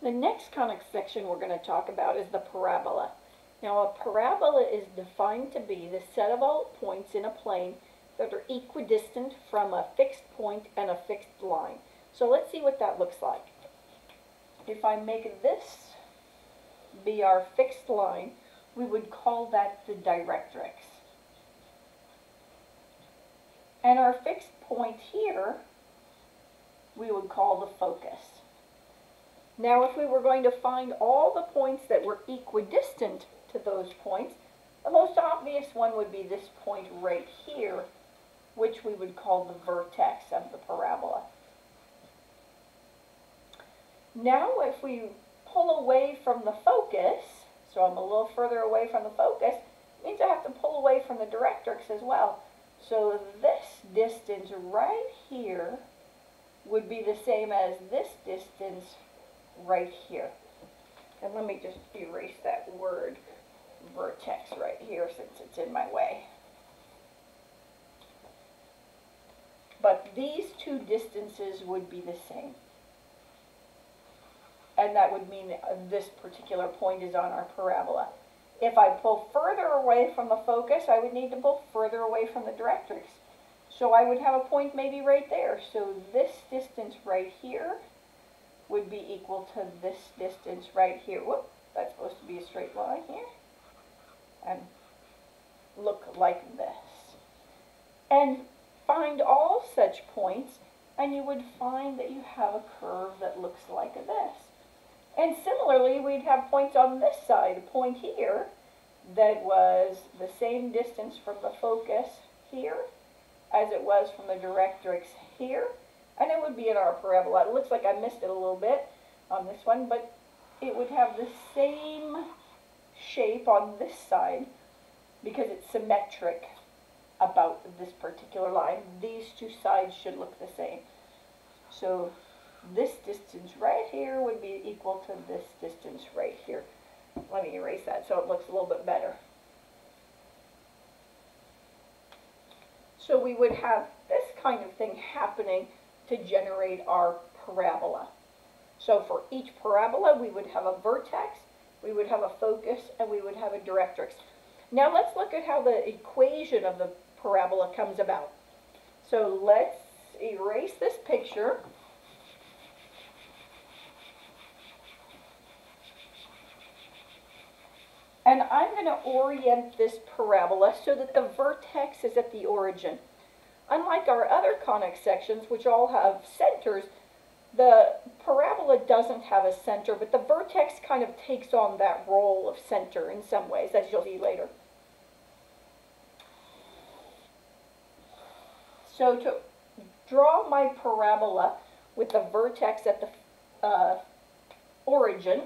The next conic section we're going to talk about is the parabola. Now, a parabola is defined to be the set of all points in a plane that are equidistant from a fixed point and a fixed line. So let's see what that looks like. If I make this be our fixed line, we would call that the directrix. And our fixed point here, we would call the focus. Now, if we were going to find all the points that were equidistant to those points, the most obvious one would be this point right here, which we would call the vertex of the parabola. Now, if we pull away from the focus, so I'm a little further away from the focus, it means I have to pull away from the directrix as well. So this distance right here would be the same as this distance right here. And let me just erase that word vertex right here since it's in my way. But these two distances would be the same. And that would mean this particular point is on our parabola. If I pull further away from the focus, I would need to pull further away from the directrix. So I would have a point maybe right there. So this distance right here would be equal to this distance right here. Whoop, that's supposed to be a straight line here. And look like this. And find all such points, and you would find that you have a curve that looks like this. And similarly, we'd have points on this side, a point here that was the same distance from the focus here as it was from the directrix here, and it would be in our parabola. It looks like I missed it a little bit on this one, but it would have the same shape on this side because it's symmetric about this particular line. These two sides should look the same. So this distance right here would be equal to this distance right here. Let me erase that so it looks a little bit better. So we would have this kind of thing happening to generate our parabola. So for each parabola, we would have a vertex, we would have a focus, and we would have a directrix. Now let's look at how the equation of the parabola comes about. So let's erase this picture. And I'm going to orient this parabola so that the vertex is at the origin. Unlike our other conic sections, which all have centers, the parabola doesn't have a center, but the vertex kind of takes on that role of center in some ways, as you'll see later. So to draw my parabola with the vertex at the origin,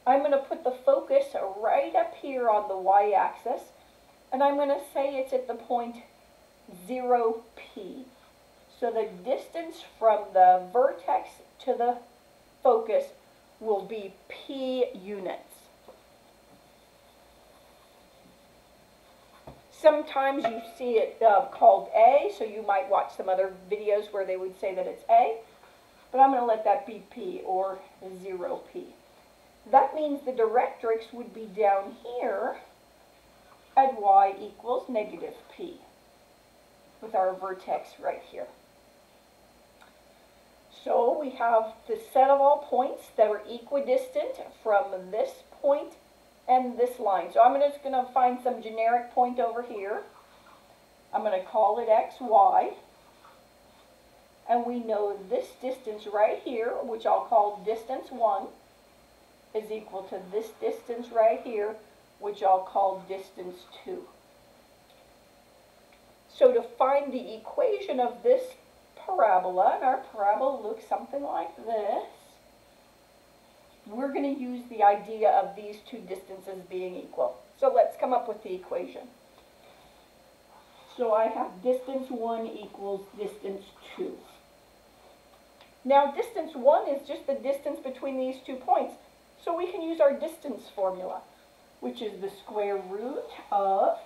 I'm going to put the focus right up here on the y-axis, and I'm going to say it's at the point 0p. So the distance from the vertex to the focus will be p units. Sometimes you see it called A, so you might watch some other videos where they would say that it's A, but I'm going to let that be p, or 0p. That means the directrix would be down here at y equals negative p, with our vertex right here. So we have the set of all points that are equidistant from this point and this line. So I'm just going to find some generic point over here. I'm going to call it x, y. And we know this distance right here, which I'll call distance 1, is equal to this distance right here, which I'll call distance 2. So to find the equation of this parabola, and our parabola looks something like this, we're going to use the idea of these two distances being equal. So let's come up with the equation. So I have distance 1 equals distance 2. Now distance 1 is just the distance between these 2 points. So we can use our distance formula, which is the square root of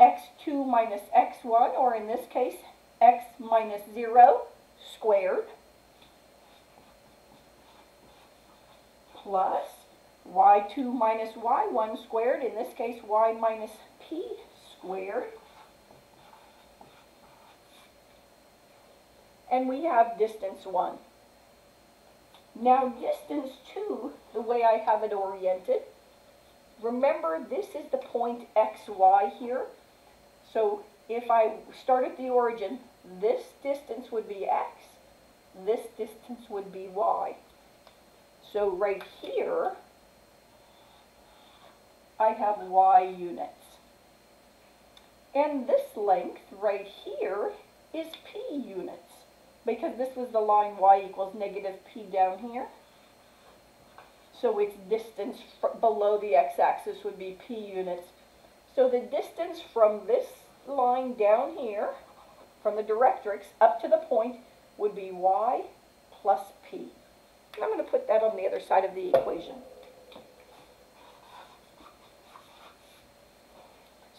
x2 minus x1, or in this case, x minus 0 squared, plus y2 minus y1 squared, in this case y minus p squared. And we have distance 1. Now distance 2, the way I have it oriented, remember this is the point xy here. So if I start at the origin, this distance would be x, this distance would be y. So right here, I have y units. And this length right here is p units, because this was the line y equals negative p down here. So its distance below the x-axis would be p units. So the distance from this line down here, from the directrix up to the point, would be y plus p. And I'm going to put that on the other side of the equation.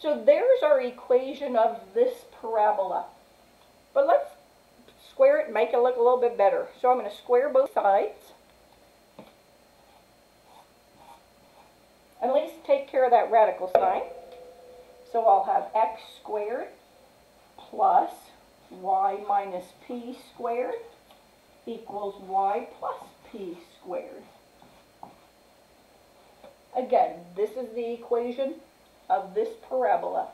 So there's our equation of this parabola. But let's square it and make it look a little bit better. So I'm going to square both sides. At least take care of that radical sign. So I'll have x squared plus y minus p squared equals y plus p squared. Again, this is the equation of this parabola.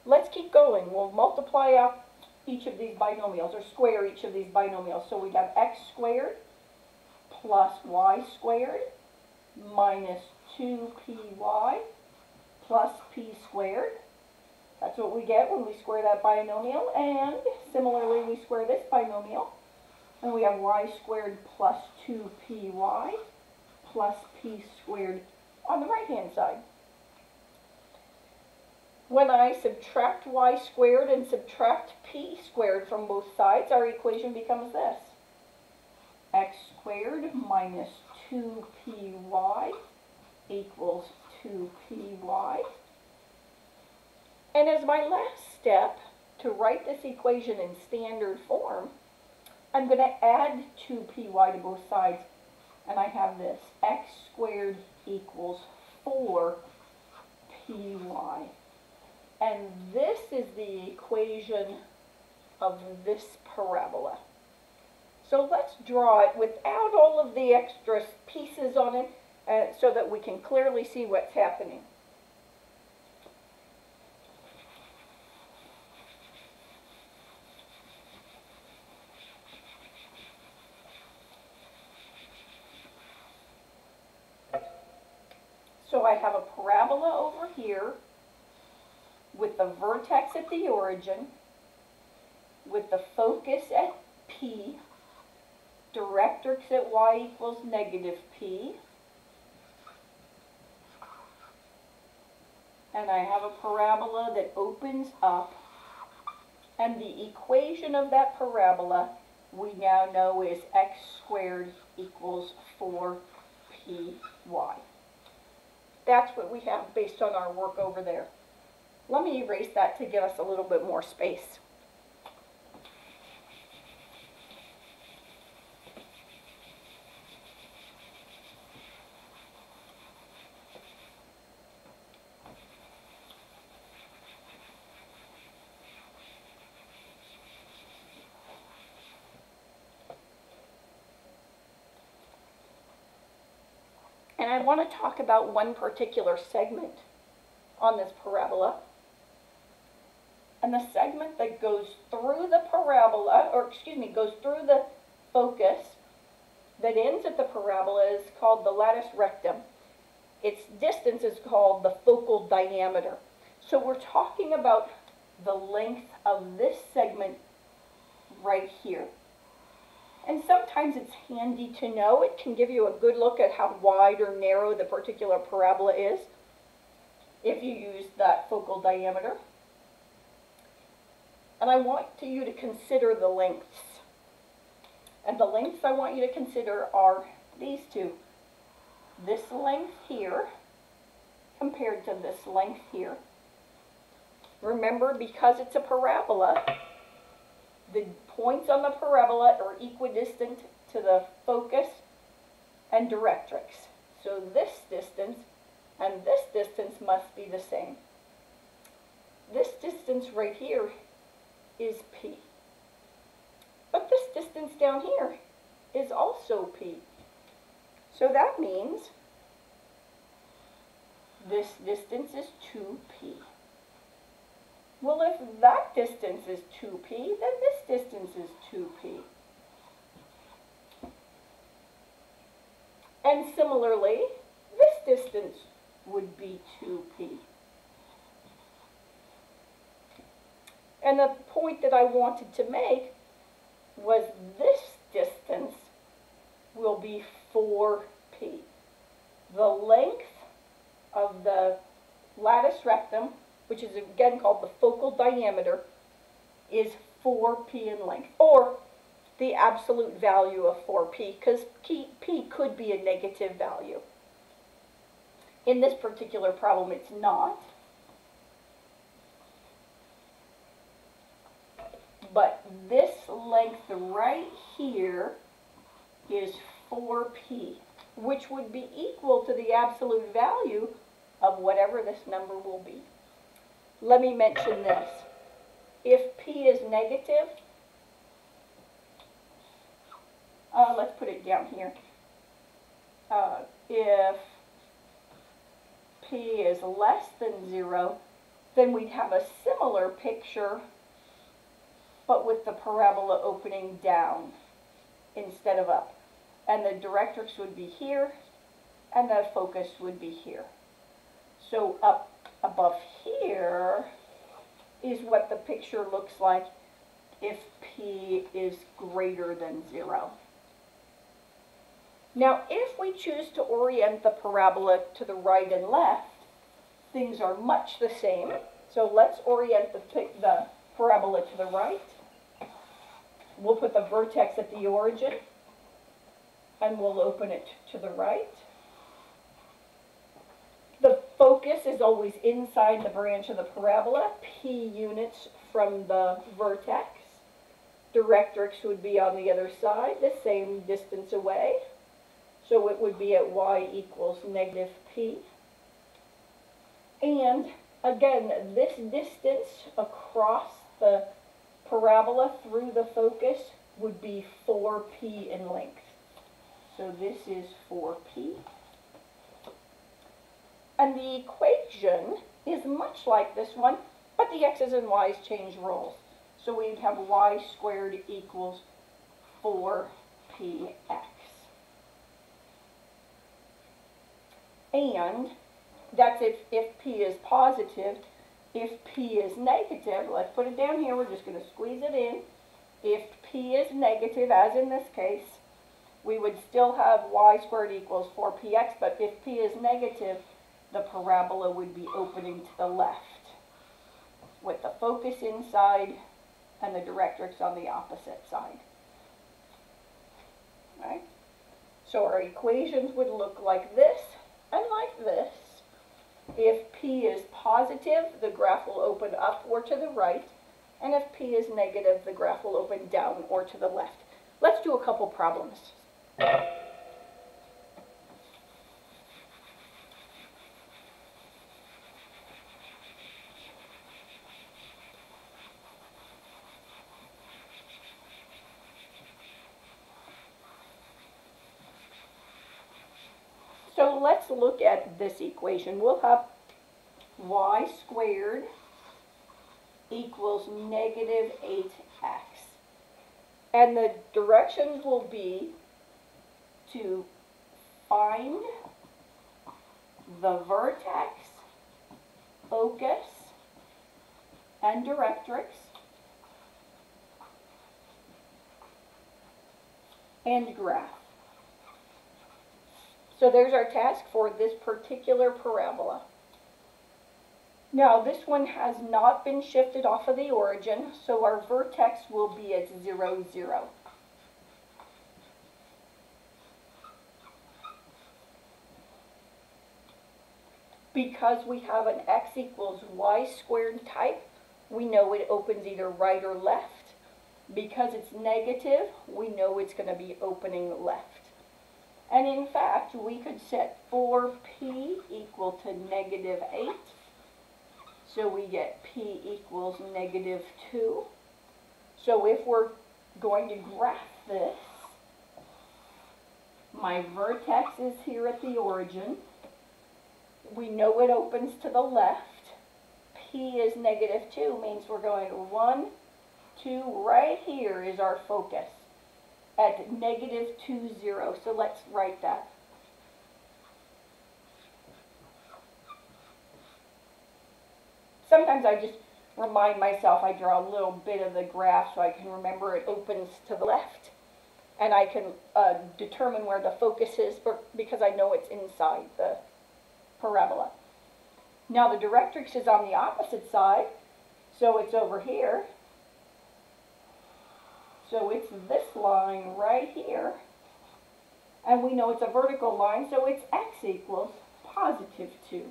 Let's keep going. We'll multiply out each of these binomials, or square each of these binomials. So we have x squared plus y squared minus 2py plus p squared. That's what we get when we square that binomial. And similarly, we square this binomial. And we have y squared plus 2py plus p squared on the right-hand side. When I subtract y squared and subtract p squared from both sides, our equation becomes this. X squared minus 2py equals 2py. And as my last step, to write this equation in standard form, I'm going to add 2py to both sides. And I have this. X squared equals 4py. And this is the equation of this parabola. So let's draw it without all of the extra pieces on it, so that we can clearly see what's happening. So I have a parabola over here with the vertex at the origin, with the focus at P, directrix at y equals negative P, and I have a parabola that opens up, and the equation of that parabola we now know is x squared equals 4py. That's what we have based on our work over there. Let me erase that to give us a little bit more space. And I want to talk about one particular segment on this parabola. And the segment that goes through the parabola, or excuse me, goes through the focus that ends at the parabola is called the latus rectum. Its distance is called the focal diameter. So we're talking about the length of this segment right here. And sometimes it's handy to know. It can give you a good look at how wide or narrow the particular parabola is if you use that focal diameter. And I want you to consider the lengths. And the lengths I want you to consider are these two. This length here compared to this length here. Remember, because it's a parabola, the points on the parabola are equidistant to the focus and directrix. So this distance and this distance must be the same. This distance right here is P. But this distance down here is also P. So that means this distance is 2P. Well, if that distance is 2P, then this distance is 2P. And similarly, this distance would be 2P. And the point that I wanted to make was this distance will be 4P. The length of the lattice rectum, which is again called the focal diameter, is 4P in length, or the absolute value of 4P, because P could be a negative value. In this particular problem, it's not. But this length right here is 4P, which would be equal to the absolute value of whatever this number will be. Let me mention this. If P is negative, let's put it down here. If P is less than 0, then we'd have a similar picture, but with the parabola opening down instead of up. And the directrix would be here, and the focus would be here. So up above here is what the picture looks like if P is greater than 0. Now, if we choose to orient the parabola to the right and left, things are much the same. So let's orient the parabola to the right. We'll put the vertex at the origin, and we'll open it to the right. The focus is always inside the branch of the parabola, P units from the vertex. Directrix would be on the other side, the same distance away. So it would be at y equals negative P. And again, this distance across the parabola through the focus would be 4P in length. So this is 4P. And the equation is much like this one, but the x's and y's change roles. So we'd have y squared equals 4px. And that's if p is positive. If p is negative, let's put it down here, we're just going to squeeze it in. If p is negative, as in this case, we would still have y squared equals 4px, but if p is negative, the parabola would be opening to the left, with the focus inside and the directrix on the opposite side. Right? So our equations would look like this and like this. If p is positive, the graph will open up or to the right, and if p is negative, the graph will open down or to the left. Let's do a couple problems. So let's look at this equation. We'll have y squared equals negative 8x. And the directions will be to find the vertex, focus, and directrix, and graph. So there's our task for this particular parabola. Now this one has not been shifted off of the origin, so our vertex will be at 0, 0. Because we have an x equals y squared type, we know it opens either right or left. Because it's negative, we know it's going to be opening left. And in fact, we could set 4p equal to negative 8. So we get p equals negative 2. So if we're going to graph this, my vertex is here at the origin. We know it opens to the left. P is negative 2, means we're going 1, 2, right here is our focus at negative 2, 0. So let's write that. Sometimes I just remind myself, I draw a little bit of the graph so I can remember it opens to the left. And I can determine where the focus is because I know it's inside the parabola. Now the directrix is on the opposite side, so it's over here. So it's this line right here. And we know it's a vertical line, so it's x equals positive 2.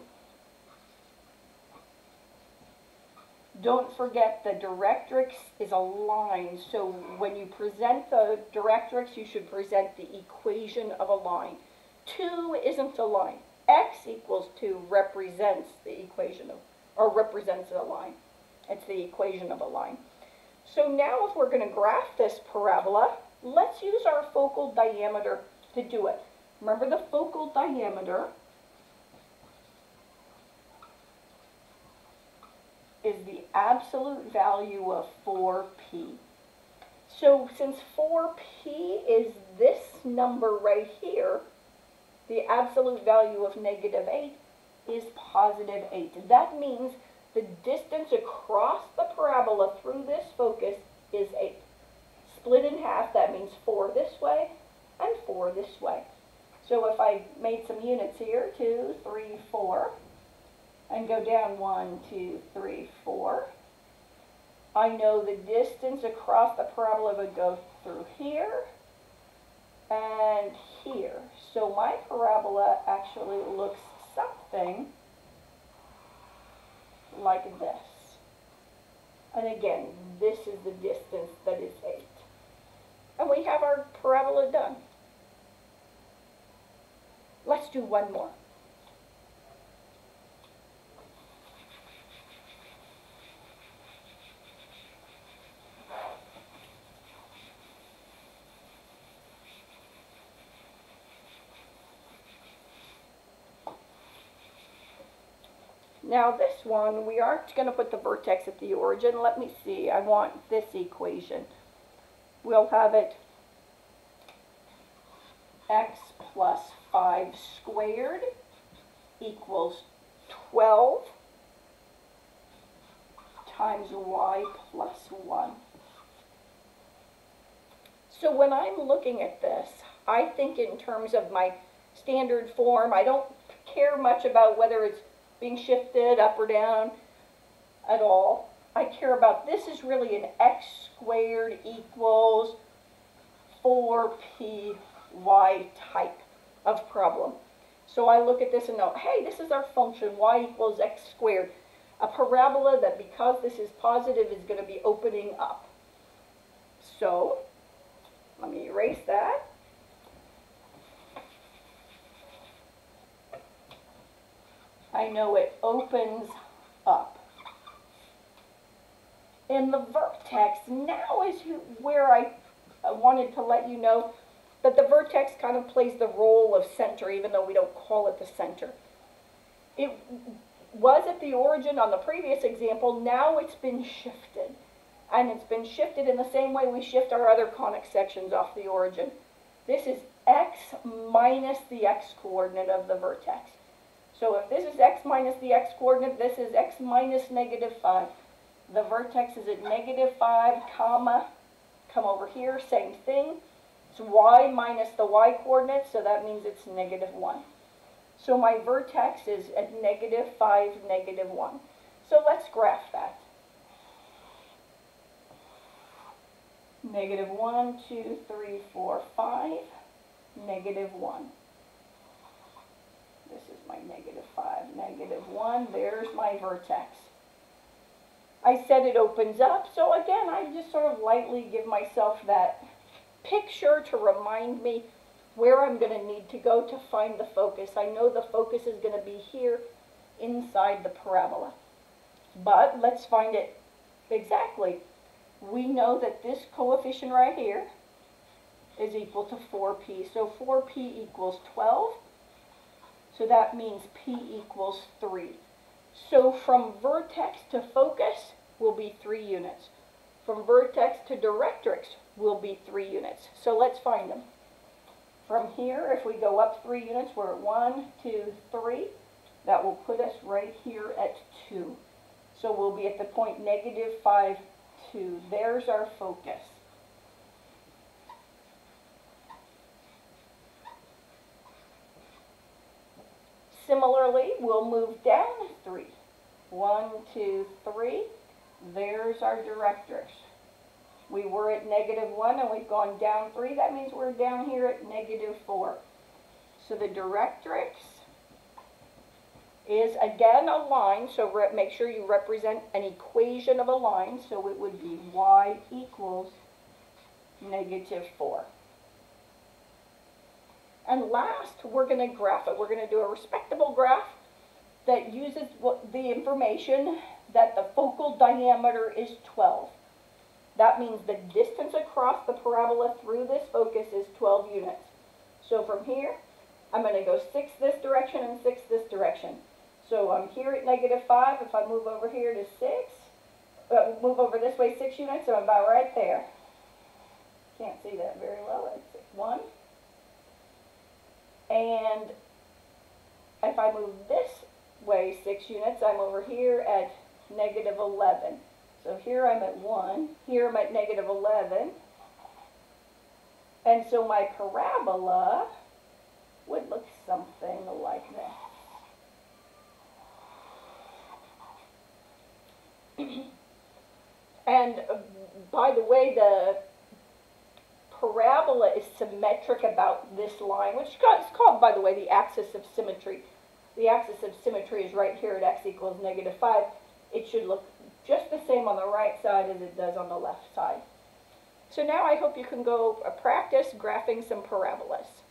Don't forget the directrix is a line, so when you present the directrix, you should present the equation of a line. 2 isn't a line. X equals 2 represents the equation of, or represents a line. It's the equation of a line. So now if we're going to graph this parabola, let's use our focal diameter to do it. Remember the focal diameter is the absolute value of 4p. So since 4p is this number right here, the absolute value of negative 8 is positive 8. That means the distance across the parabola through this focus is 8. Split in half, that means 4 this way and 4 this way. So if I made some units here, 2, 3, 4, and go down 1, 2, 3, 4. I know the distance across the parabola would go through here and here. So my parabola actually looks something like this. And again, this is the distance that is 8. And we have our parabola done. Let's do one more. Now this one, we aren't going to put the vertex at the origin. Let me see. I want this equation. We'll have it x plus 5 squared equals 12 times y plus 1. So when I'm looking at this, I think in terms of my standard form. I don't care much about whether it's being shifted up or down at all. I care about this is really an x squared equals 4py type of problem. So I look at this and know, hey, this is our function, y equals x squared. A parabola that, because this is positive, is going to be opening up. So let me erase that. I know it opens up. And the vertex now is where I wanted to let you know that the vertex kind of plays the role of center, even though we don't call it the center. It was at the origin on the previous example. Now it's been shifted. And it's been shifted in the same way we shift our other conic sections off the origin. This is x minus the x coordinate of the vertex. So if this is x minus the x coordinate, this is x minus negative 5. The vertex is at negative 5, comma, come over here, same thing. It's y minus the y coordinate, so that means it's negative 1. So my vertex is at negative 5, negative 1. So let's graph that. Negative 1, 2, 3, 4, 5, negative 1. This is my negative 5, negative 1. There's my vertex. I said it opens up, so again, I just sort of lightly give myself that picture to remind me where I'm going to need to go to find the focus. I know the focus is going to be here inside the parabola. But let's find it exactly. We know that this coefficient right here is equal to 4p. So 4p equals 12. So that means p equals 3. So from vertex to focus will be 3 units. From vertex to directrix will be 3 units. So let's find them. From here, if we go up 3 units, we're at 1, 2, 3. That will put us right here at 2. So we'll be at the point -5, 2. There's our focus. Similarly, we'll move down 3. 1, 2, 3. There's our directrix. We were at -1 and we've gone down 3. That means we're down here at -4. So the directrix is again a line, so make sure you represent an equation of a line. So it would be y equals -4. And last, we're going to graph it. We're going to do a respectable graph that uses the information that the focal diameter is 12. That means the distance across the parabola through this focus is 12 units. So from here, I'm going to go 6 this direction and 6 this direction. So I'm here at -5. If I move over here to 6, move over this way 6 units, so I'm about right there. Can't see that very well. It's 1. And if I move this way 6 units, I'm over here at -11. So here I'm at 1, here I'm at -11. And so my parabola would look something like this. And by the way, the parabola is symmetric about this line, which is called, by the way, the axis of symmetry. The axis of symmetry is right here at x equals -5. It should look just the same on the right side as it does on the left side. So now I hope you can go practice graphing some parabolas.